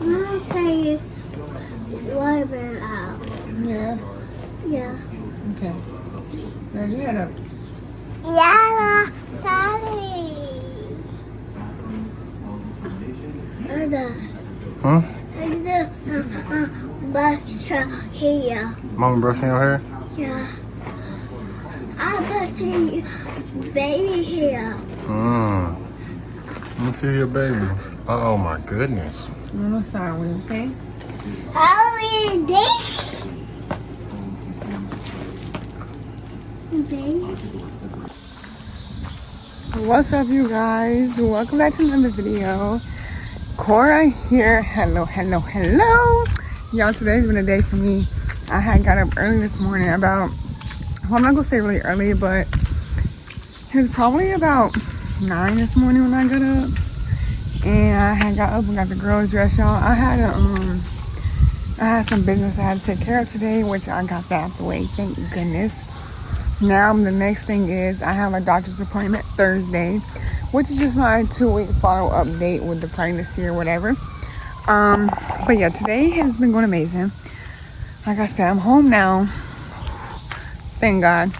My thing is wiping out. Yeah. Yeah. Okay. Now you had a. Yeah, Daddy. Huh? Brush here. Mama brushing your hair? Yeah. I'm brushing baby here. Let me see your baby. Oh my goodness. I'm gonna start with it, okay? Halloween day. What's up, you guys? Welcome back to another video. Cora here. Hello. Y'all, today's been a day for me. I had got up early this morning about, well, I'm not gonna say really early, but it was probably about 9 this morning when I got up. And I had got up and got the girls dressed, y'all. I had some business I had to take care of today, which I got that out the way, thank goodness. Now the next thing is I have a doctor's appointment Thursday, which is just my 2-week follow-up date with the pregnancy or whatever. But yeah, today has been going amazing. Like I said, I'm home now. Thank God.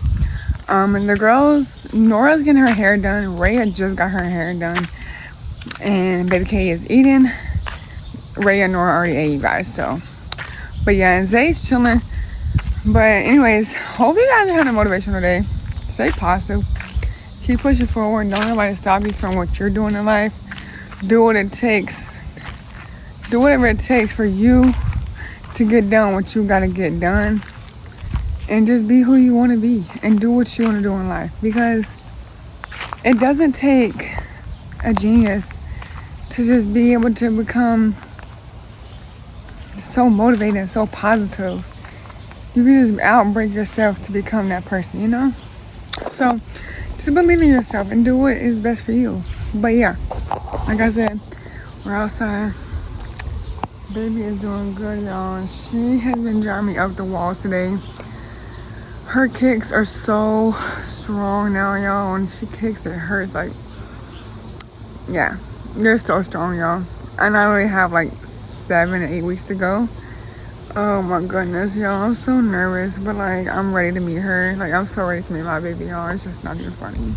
And the girls, Nora's getting her hair done. Raya just got her hair done. And baby K is eating. Raya and Nora already ate, you guys, so. But yeah, and Zay's chilling. But anyways, hope you guys are having a motivational day. Stay positive. Keep pushing forward. Don't let nobody stop you from what you're doing in life. Do what it takes. Do whatever it takes for you to get done what you gotta get done. And just be who you want to be. And do what you want to do in life. Because it doesn't take a genius to just be able to become so motivated and so positive. You can just outbreak yourself to become that person, you know? So just believe in yourself and do what is best for you. But yeah, like I said, we're outside. Baby is doing good, y'all. She has been driving me up the walls today. Her kicks are so strong now, y'all. When she kicks, it hurts. Like, yeah, they're so strong, y'all. And I only have like 7 or 8 weeks to go. Oh my goodness, y'all. I'm so nervous, but like, I'm ready to meet her. Like, I'm so ready to meet my baby, y'all. It's just not even funny.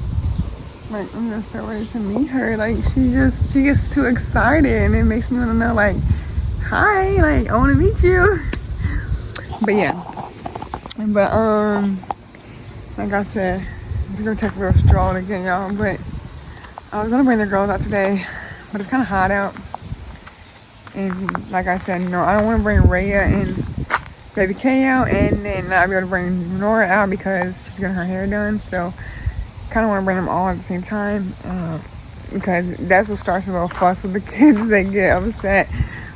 Like, I'm just so ready to meet her. Like, she gets too excited, and it makes me want to know, like, hi, like, I want to meet you. But yeah. But, like I said, I'm gonna take a little stroll again, y'all. But I was gonna bring the girls out today, but it's kind of hot out. And like I said, no, I don't want to bring Raya and baby K out and then not be able to bring Nora out because she's getting her hair done. So kind of want to bring them all at the same time because that's what starts a little fuss with the kids. They get upset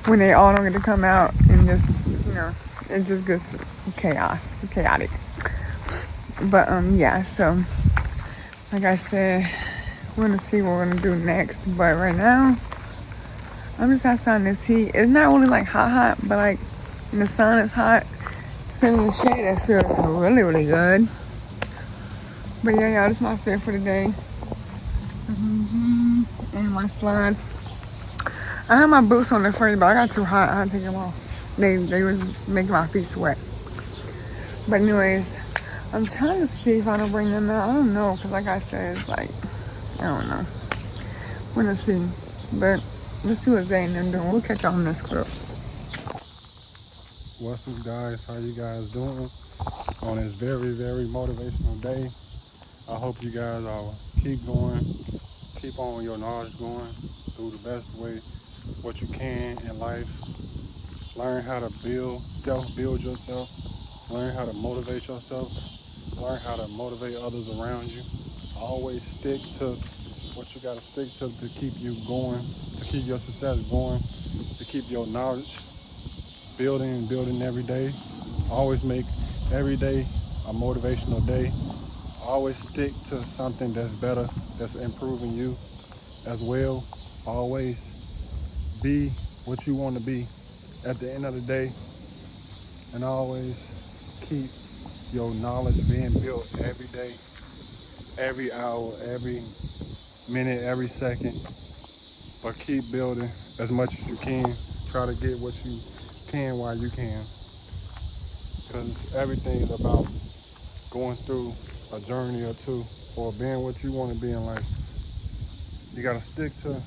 when they all don't get to come out, and just, you know, it just gets chaotic. But yeah, so like I said, we're gonna see what we're gonna do next. But right now, I'm just outside in this heat. It's not really like hot, but like in the sun it's hot. Sitting in the shade, that feels really good. But yeah, y'all, this is my fit for today. Jeans and my slides. I had my boots on at first, but I got too hot. I had to take them off. They was making my feet sweat. But anyways, I'm trying to see if I don't bring them out. I don't know, because like I said, it's like, I don't know. We're gonna see. But let's see what Zay and them doing. We'll catch y'all on this clip. What's up, guys? How you guys doing on this very motivational day? I hope you guys all keep going, keep on your knowledge going, do the best way what you can in life. Learn how to self-build yourself. Learn how to motivate yourself. Learn how to motivate others around you. Always stick to what you got to stick to keep you going, to keep your success going, to keep your knowledge building every day. Always make every day a motivational day. Always stick to something that's better, that's improving you as well. Always be what you want to be at the end of the day, and always keep your knowledge being built every day, every hour, every minute, every second. but keep building as much as you can. Try to get what you can while you can. Because everything is about going through a journey or two, or being what you want to be in life. You got to stick to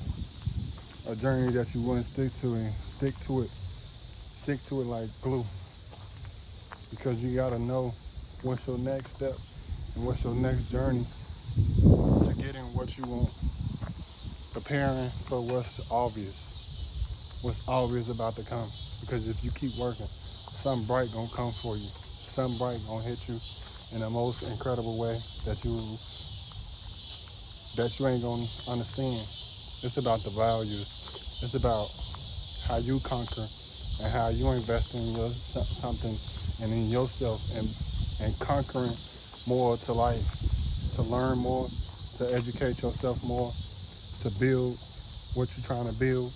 a journey that you want to stick to, and stick to it like glue, because you got to know what's your next step and what's your next journey to getting what you want. Preparing for what's obvious about to come, because if you keep working, something bright gonna come for you, something bright gonna hit you in the most incredible way that you ain't gonna understand. It's about the values. It's about how you conquer and how you invest in your something and in yourself, and conquering more to life, to learn more, to educate yourself more, to build what you're trying to build,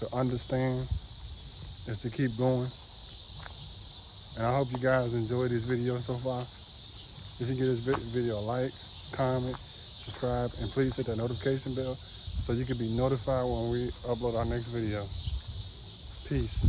to understand, is to keep going. And I hope you guys enjoyed this video so far. If you give this video a like, comment, subscribe, and please hit that notification bell so you can be notified when we upload our next video. Peace.